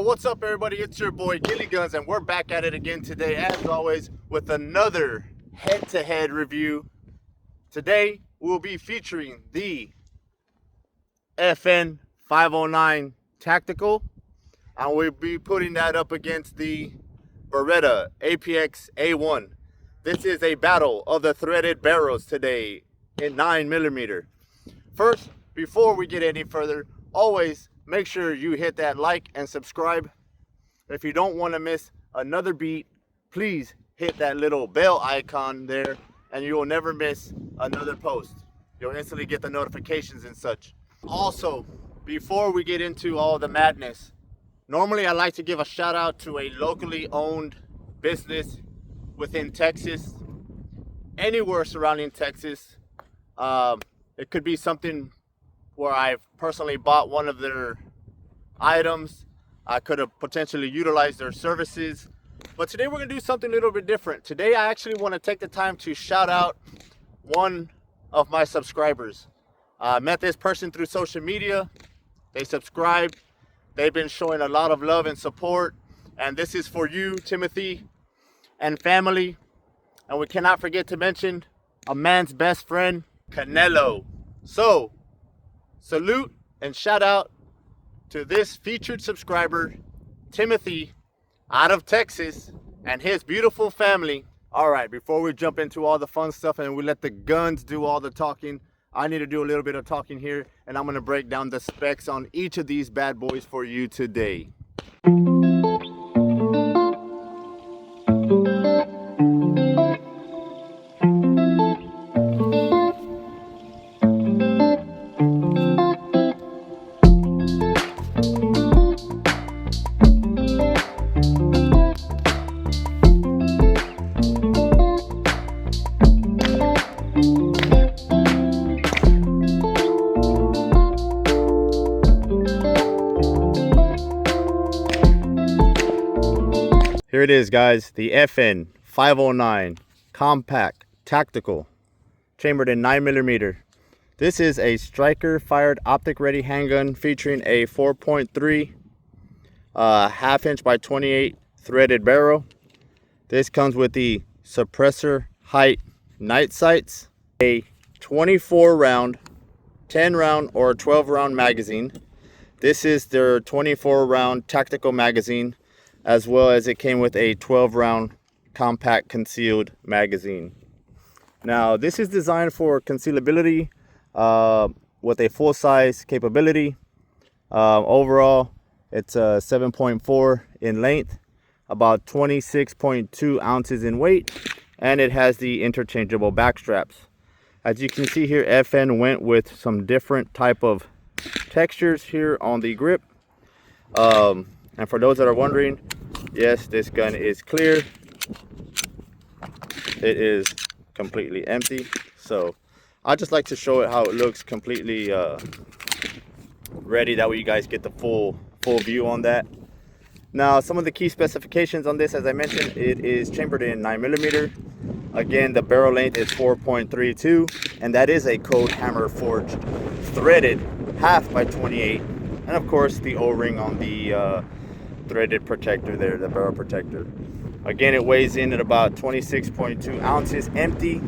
What's up, everybody? It's your boy Gilly Guns, and we're back at it again today, as always, with another head-to-head review. Today we'll be featuring the FN 509 Tactical, and we'll be putting that up against the Beretta APX A1. This is a battle of the threaded barrels today in 9mm. First, before we get any further, always make sure you hit that like and subscribe. If you don't want to miss another beat, please hit that little bell icon there, and you will never miss another post. You'll instantly get the notifications and such. Also, before we get into all the madness, normally I like to give a shout out to a locally owned business within Texas, anywhere surrounding Texas. It could be something where I've personally bought one of their items. I could have potentially utilized their services. But today we're going to do something a little bit different. Today I actually want to take the time to shout out one of my subscribers. I met this person through social media. They subscribed. They've been showing a lot of love and support. And this is for you, Timothy, and family. And we cannot forget to mention a man's best friend, Canelo. So, salute and shout out to this featured subscriber, Timothy, out of Texas, and his beautiful family. All right, before we jump into all the fun stuff and we let the guns do all the talking, I need to do a little bit of talking here, and I'm gonna break down the specs on each of these bad boys for you today. Here it is, guys, the FN 509 Compact Tactical, chambered in 9mm. This is a striker fired optic ready handgun featuring a 4.3 half-inch by 28 threaded barrel. This comes with the suppressor height night sights, a 24 round, 10 round, or 12 round magazine. This is their 24 round tactical magazine, as well as it came with a 12 round compact concealed magazine. Now this is designed for concealability with a full size capability. Overall it's 7.4 in length, about 26.2 ounces in weight, and it has the interchangeable back straps. As you can see here, FN went with some different type of textures here on the grip. And for those that are wondering, yes, this gun is clear. It is completely empty. So I just like to show it how it looks completely ready. That way you guys get the full view on that. Now, some of the key specifications on this, as I mentioned, it is chambered in 9mm. Again, the barrel length is 4.32, and that is a Code Hammer forged threaded half by 28. And of course, the O-ring on the threaded protector there, the barrel protector. Again, it weighs in at about 26.2 ounces empty.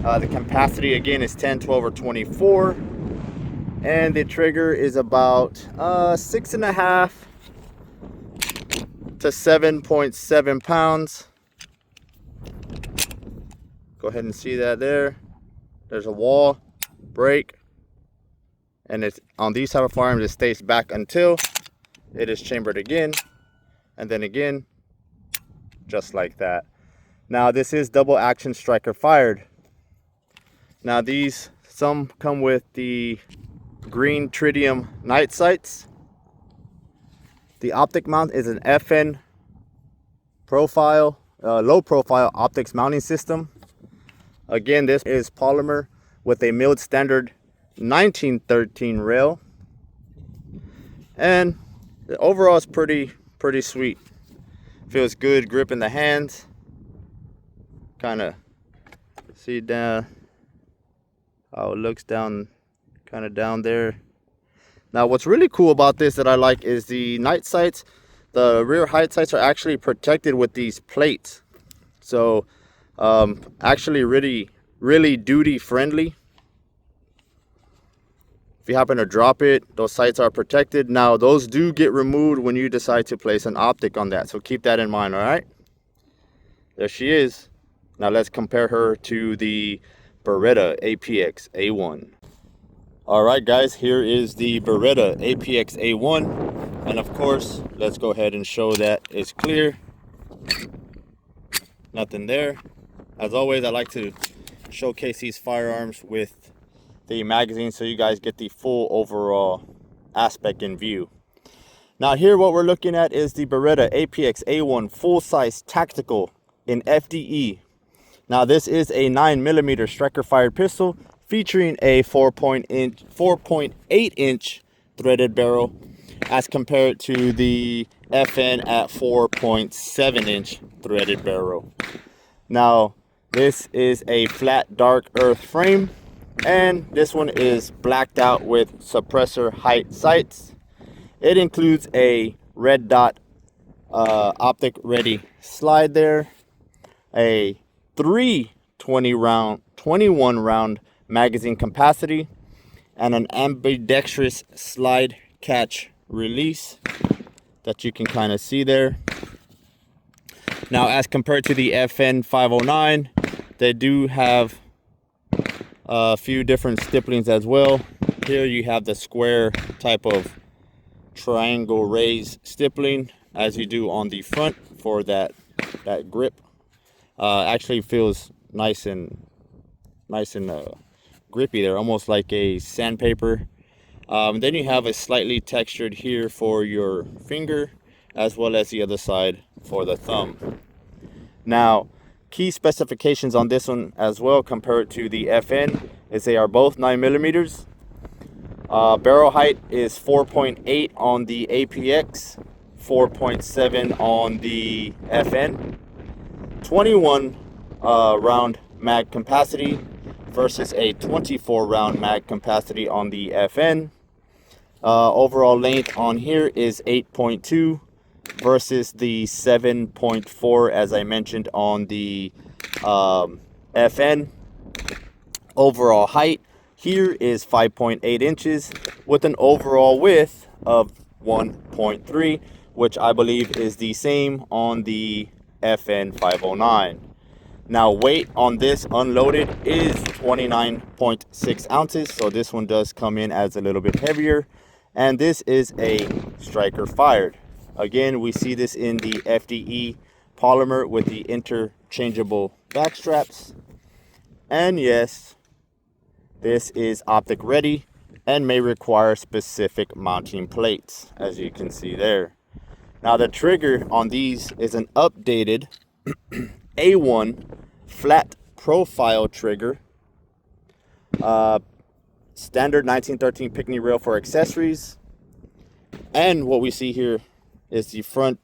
The capacity again is 10, 12, or 24, and the trigger is about 6.5 to 7.7 pounds. Go ahead and see that there. There's a wall break, and it's on these type of firearms, it stays back until it is chambered again, and then again, just like that. Now this is double action striker fired. Now these, some come with the green tritium night sights. The optic mount is an FN profile, low profile optics mounting system. Again, this is polymer with a milled standard 1913 rail, and the overall is pretty sweet. Feels good grip in the hands. Kind of see down how it looks down, kind of down there. Now what's really cool about this that I like is the night sights. The rear height sights are actually protected with these plates. So actually really duty friendly. If you happen to drop it, those sights are protected. Now those do get removed when you decide to place an optic on that, so keep that in mind. All right, there she is. Now let's compare her to the Beretta APX A1. All right guys, here is the Beretta APX A1, and of course let's go ahead and show that it's clear, nothing there. As always, I like to showcase these firearms with the magazine so you guys get the full overall aspect in view. Now here what we're looking at is the Beretta APX A1 full-size tactical in FDE. Now this is a 9mm striker fired pistol featuring a 4.8 inch threaded barrel as compared to the FN at 4.7 inch threaded barrel. Now this is a flat dark earth frame, and this one is blacked out with suppressor height sights. It includes a red dot optic ready slide there, a 21 round magazine capacity, and an ambidextrous slide catch release that you can kind of see there. Now as compared to the FN 509, they do have a few different stipplings as well. Here you have the square type of triangle raise stippling as you do on the front for that grip. Actually feels nice and grippy there, almost like a sandpaper. Then you have a slightly textured here for your finger, as well as the other side for the thumb. Now key specifications on this one as well compared to the FN is they are both 9mm. Barrel height is 4.8 on the APX, 4.7 on the FN. 21 round mag capacity versus a 24 round mag capacity on the FN. Overall length on here is 8.2 versus the 7.4 as I mentioned on the FN. Overall height here is 5.8 inches with an overall width of 1.3, which I believe is the same on the FN 509. Now weight on this unloaded is 29.6 ounces, so this one does come in as a little bit heavier, and this is a striker fired. Again, we see this in the FDE polymer with the interchangeable back straps, and yes, this is optic ready and may require specific mounting plates, as you can see there. Now the trigger on these is an updated A1 flat profile trigger, standard 1913 Pickney rail for accessories, and what we see here is the front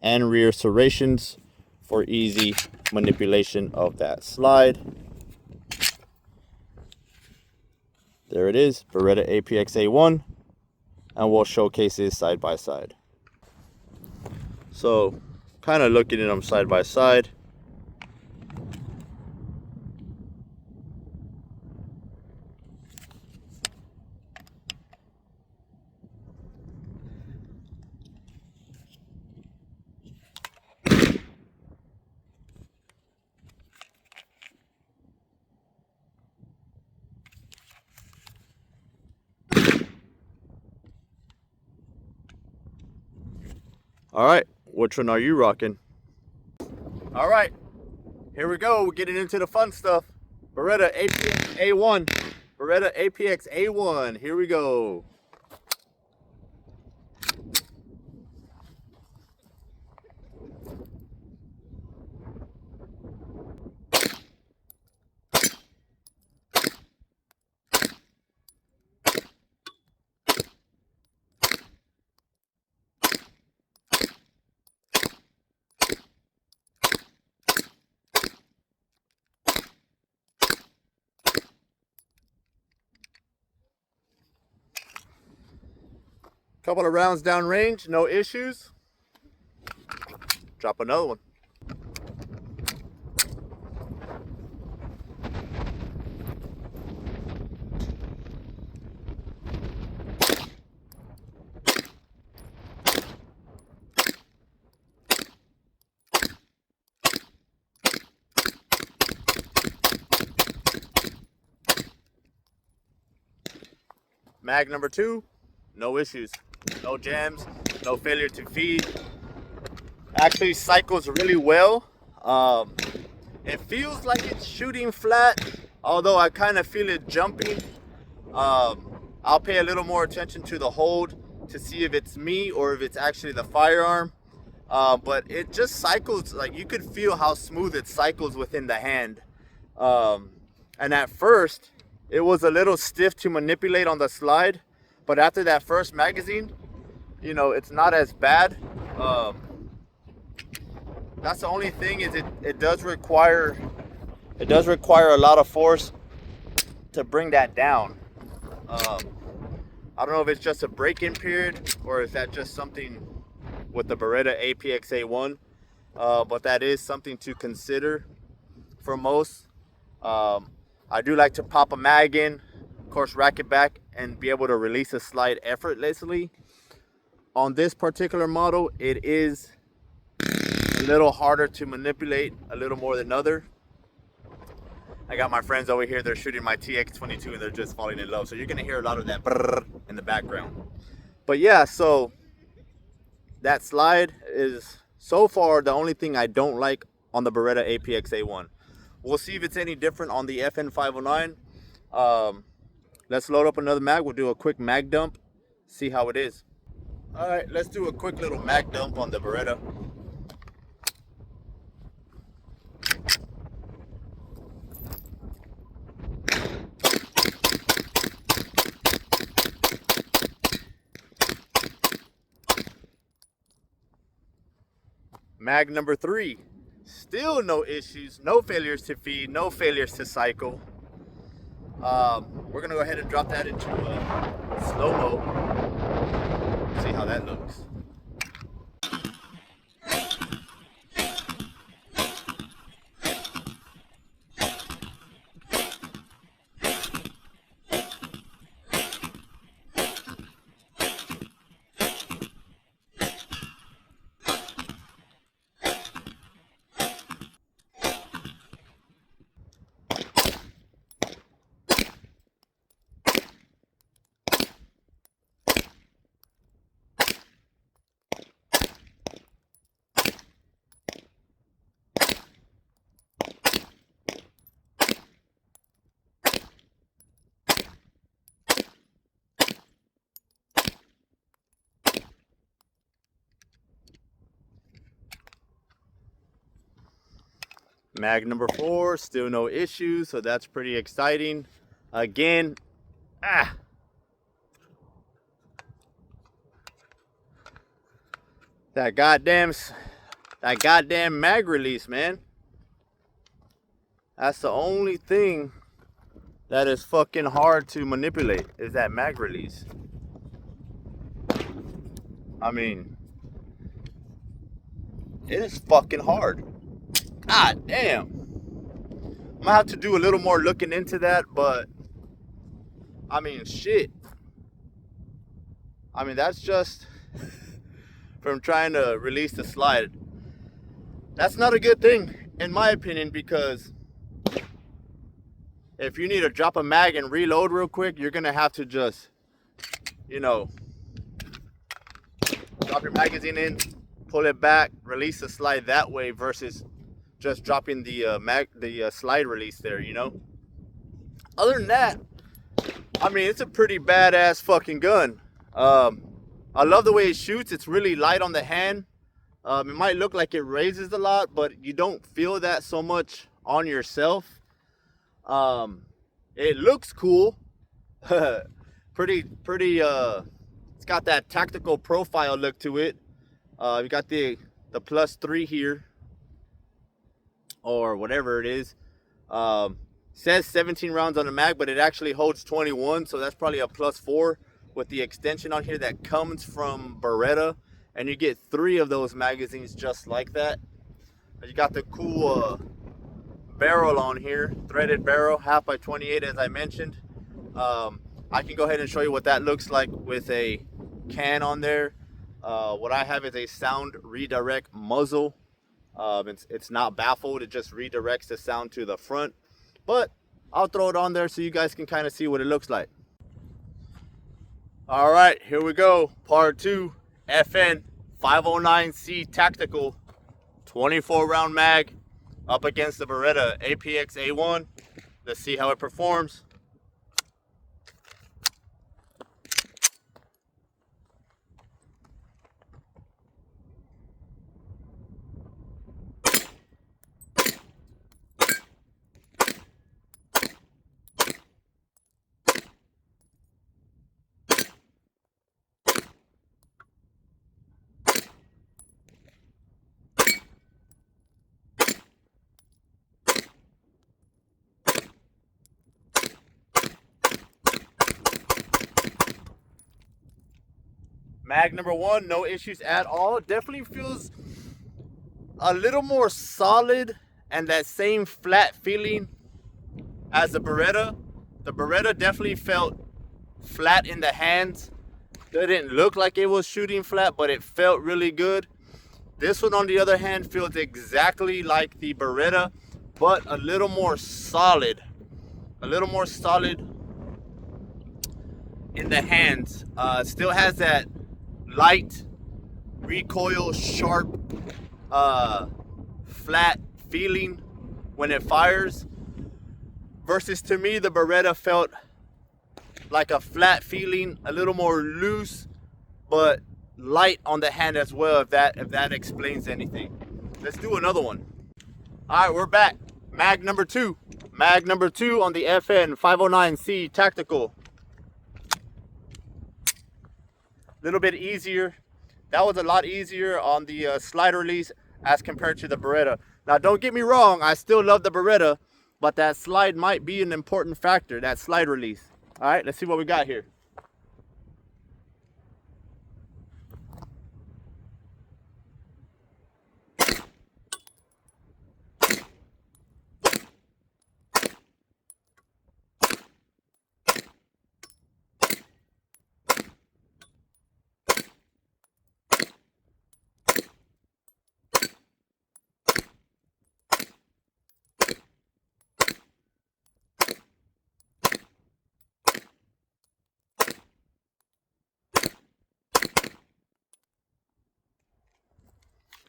and rear serrations for easy manipulation of that slide. There it is, Beretta APX A1, and we'll showcase this side by side. So kind of looking at them side by side. All right, which one are you rocking? All right, here we go. We're getting into the fun stuff. Beretta APX A1. Beretta APX A1. Here we go. Couple of rounds down range, no issues. Drop another one. Mag number 2, no issues, no jams, no failure to feed. Actually cycles really well. It feels like it's shooting flat, although I kind of feel it jumping. I'll pay a little more attention to the hold to see if it's me or if it's actually the firearm. But it just cycles, like you could feel how smooth it cycles within the hand. And at first, it was a little stiff to manipulate on the slide, but after that first magazine, you know, it's not as bad. That's the only thing, is it does require a lot of force to bring that down. I don't know if it's just a break-in period or is that just something with the Beretta APX A1, but that is something to consider for most. I do like to pop a mag in, of course, rack it back and be able to release a slide effortlessly. On this particular model, it is a little harder to manipulate, a little more than other. I got my friends over here, they're shooting my TX22 and they're just falling in love. So you're gonna hear a lot of that brrr in the background. But yeah, so that slide is so far the only thing I don't like on the Beretta APX A1. We'll see if it's any different on the FN 509. Let's load up another mag. We'll do a quick mag dump, see how it is. All right, let's do a quick little mag dump on the Beretta. Mag number 3, still no issues, no failures to feed, no failures to cycle. We're gonna go ahead and drop that into slow-mo, see how that looks. Mag number 4, still no issues, so that's pretty exciting. Again, that goddamn mag release, man. That's the only thing that is fucking hard to manipulate, is that mag release. I mean, it is fucking hard. God damn. I'm gonna have to do a little more looking into that, but I mean, shit. I mean, that's just from trying to release the slide. That's not a good thing, in my opinion, because if you need to drop a mag and reload real quick, you're gonna have to just, you know, drop your magazine in, pull it back, release the slide that way versus just dropping the slide release there, you know. Other than that, I mean, it's a pretty badass fucking gun. I love the way it shoots. It's really light on the hand. It might look like it raises a lot, but you don't feel that so much on yourself. It looks cool. pretty it's got that tactical profile look to it. You got the +3 here, or whatever it is. Says 17 rounds on the mag, but it actually holds 21, so that's probably a +4 with the extension on here that comes from Beretta, and you get 3 of those magazines just like that. You got the cool barrel on here, threaded barrel, 1/2 x 28 as I mentioned. I can go ahead and show you what that looks like with a can on there. What I have is a sound redirect muzzle. It's not baffled, it just redirects the sound to the front, but I'll throw it on there so you guys can kind of see what it looks like. All right, here we go. Part 2, FN 509C Tactical 24 round mag up against the Beretta APX A1. Let's see how it performs. Mag number 1, no issues at all. Definitely feels a little more solid and that same flat feeling as the Beretta. The Beretta definitely felt flat in the hands. It didn't look like it was shooting flat, but it felt really good. This one, on the other hand, feels exactly like the Beretta, but a little more solid. A little more solid in the hands. Still has that light recoil, sharp, flat feeling when it fires. Versus, to me, the Beretta felt like a flat feeling, a little more loose, but light on the hand as well, if that explains anything. Let's do another one. All right, we're back. Mag number 2. Mag number 2 on the FN 509C Tactical. A little bit easier. That was a lot easier on the slide release as compared to the Beretta. Now, don't get me wrong, I still love the Beretta, but that slide might be an important factor, that slide release. All right, let's see what we got here.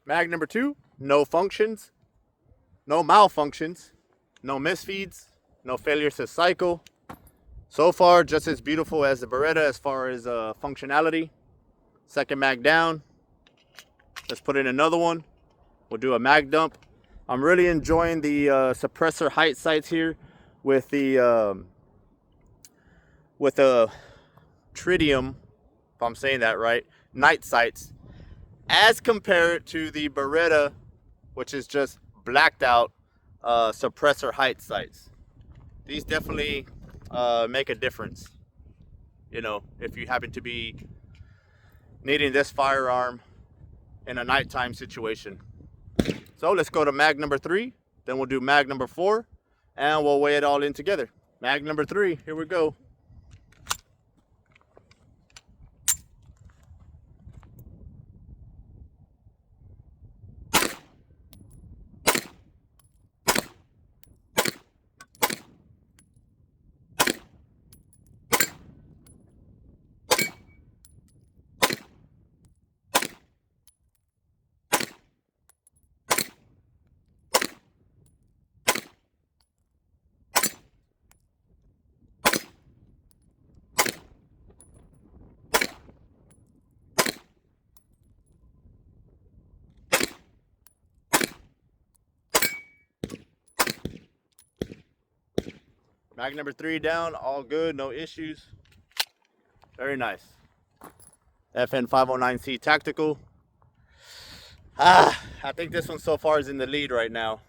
Mag number 2, no functions, no malfunctions, no misfeeds, no failures to cycle. So far, just as beautiful as the Beretta as far as functionality. Second mag down. Let's put in another one. We'll do a mag dump. I'm really enjoying the suppressor height sights here with the tritium, if I'm saying that right, night sights, as compared to the Beretta, which is just blacked out suppressor height sights. These definitely make a difference, you know, if you happen to be needing this firearm in a nighttime situation. So let's go to mag number 3, then we'll do mag number 4, and we'll weigh it all in together. Mag number 3, here we go. Mag number 3 down, all good, no issues. Very nice. FN 509C Tactical. I think this one so far is in the lead right now.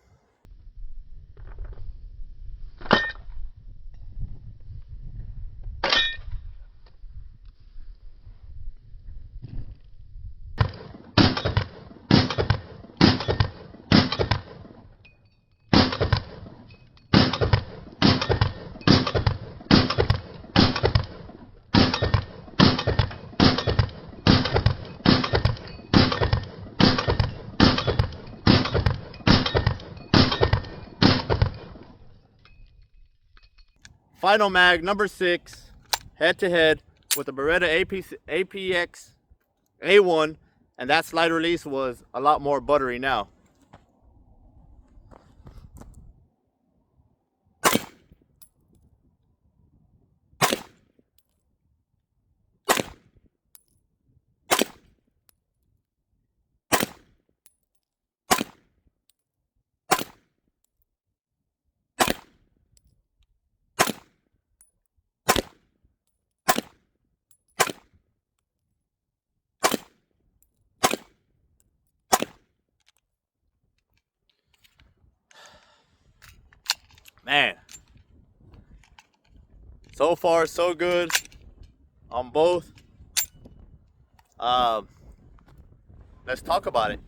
final mag number 6, head to head with the Beretta APX A1, and that slide release was a lot more buttery now. Man, so far so good on both. Let's talk about it.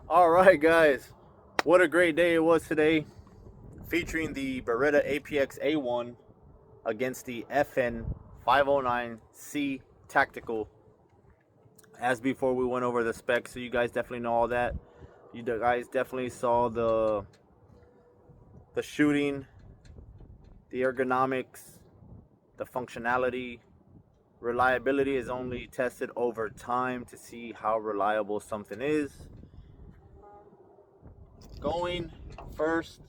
All right, guys, what a great day it was today, featuring the Beretta APX A1 against the FN 509C Tactical. As before, we went over the specs, so you guys definitely know all that. You guys definitely saw the shooting, the ergonomics, the functionality. Reliability is only tested over time to see how reliable something is. Going first,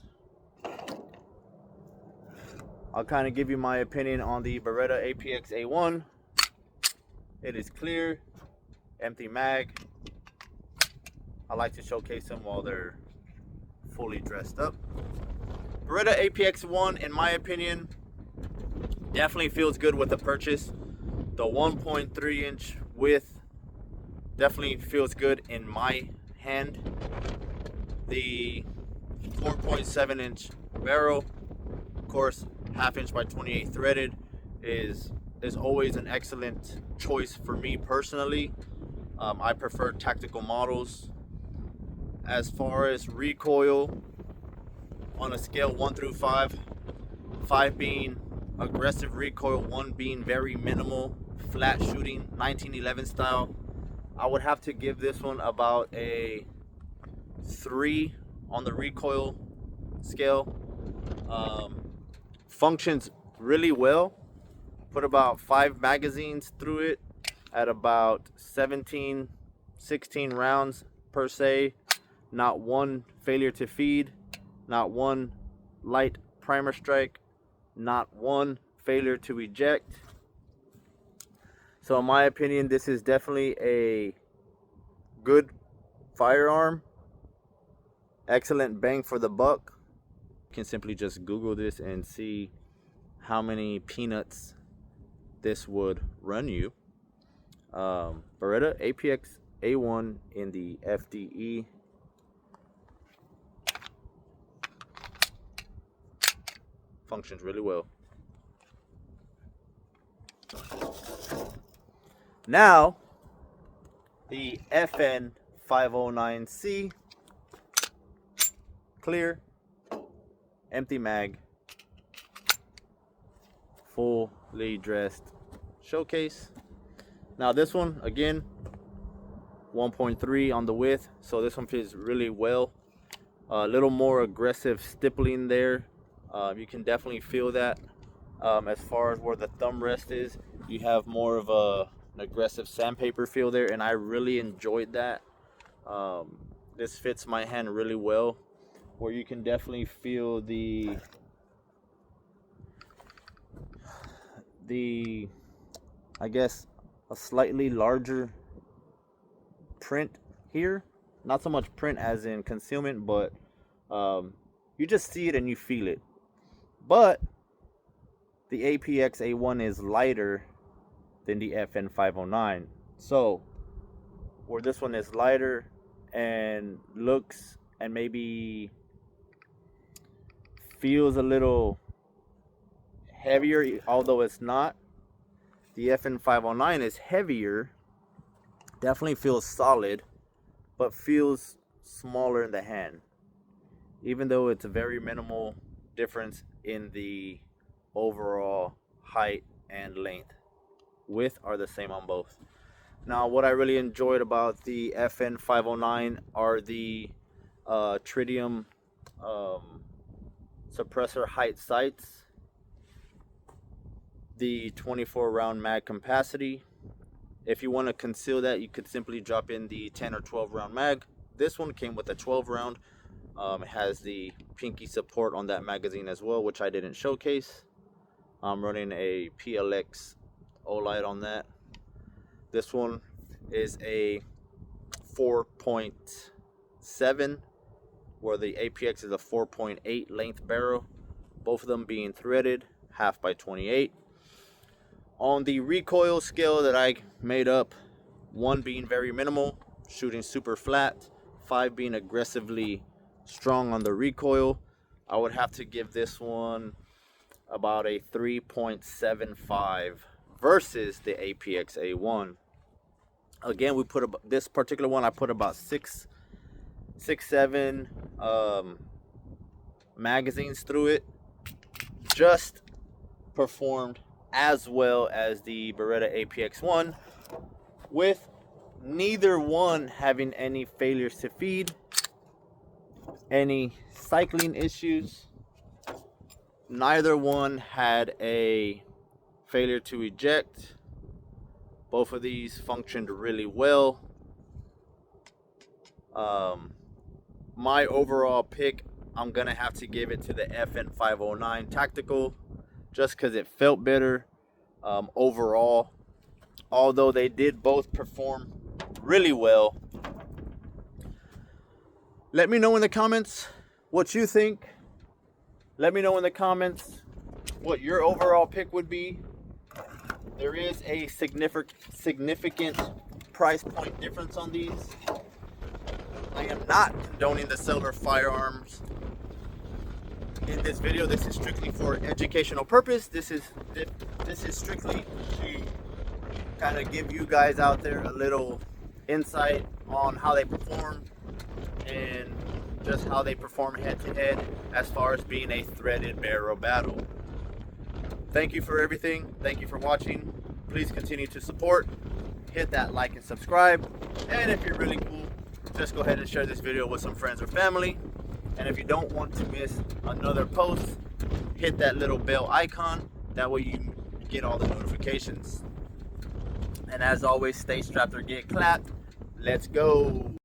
I'll kind of give you my opinion on the Beretta APX A1. It is clear, empty mag. I like to showcase them while they're fully dressed up. Beretta APX A1, in my opinion, definitely feels good with the purchase. The 1.3 inch width definitely feels good in my hand. The 4.7 inch barrel, of course, 1/2 inch by 28 threaded, is always an excellent choice for me personally. I prefer tactical models. As far as recoil, on a scale 1 through 5, 5 being aggressive recoil, 1 being very minimal, flat shooting, 1911 style, I would have to give this one about a 3 on the recoil scale. Functions really well. Put about 5 magazines through it at about 17, 16 rounds per se. Not one failure to feed, not one light primer strike, not one failure to eject. So in my opinion, this is definitely a good firearm. Excellent bang for the buck. You can simply just Google this and see how many peanuts this would run you. Beretta APX A1 in the FDE. Functions really well. Now, the FN 509C, clear, empty mag, fully dressed showcase. Now this one, again, 1.3 on the width, so this one fits really well. A little more aggressive stippling there. You can definitely feel that. As far as where the thumb rest is, you have more of an aggressive sandpaper feel there, and I really enjoyed that. This fits my hand really well, where you can definitely feel the I guess a slightly larger print here. Not so much print as in concealment, but you just see it and you feel it. But the APX A1 is lighter than the FN 509. So where this one is lighter and looks and maybe feels a little heavier, although it's not. The FN 509 is heavier, definitely feels solid, but feels smaller in the hand, even though it's a very minimal difference in the overall height and length. Width are the same on both. Now, what I really enjoyed about the FN 509 are the tritium suppressor height sights, the 24 round mag capacity. If you want to conceal that, you could simply drop in the 10 or 12 round mag. This one came with a 12 round. It has the pinky support on that magazine as well, which I didn't showcase. I'm running a PLX OLite on that. This one is a 4.7, where the APX is a 4.8 length barrel, both of them being threaded, 1/2x28. On the recoil scale that I made up, 1 being very minimal, shooting super flat, 5 being aggressively strong on the recoil, I would have to give this one about a 3.75 versus the APX A1. Again, we put this particular one, I put about 7 magazines through it. Just performed as well as the Beretta APX A1, with neither one having any failures to feed, any cycling issues. Neither one had a failure to eject. Both of these functioned really well. My overall pick, I'm gonna have to give it to the FN 509 Tactical, just because it felt better overall. Although they did both perform really well. Let me know in the comments what you think. Let me know in the comments what your overall pick would be. There is a significant price point difference on these. I am not condoning the sale of firearms in this video. This is strictly for educational purpose. This is strictly to kind of give you guys out there a little insight on how they perform and just how they perform head to head as far as being a threaded barrel battle. Thank you for everything. Thank you for watching. Please continue to support. Hit that like and subscribe. And if you're really cool, just go ahead and share this video with some friends or family. And if you don't want to miss another post, hit that little bell icon. That way you get all the notifications. And as always, stay strapped or get clapped. Let's go.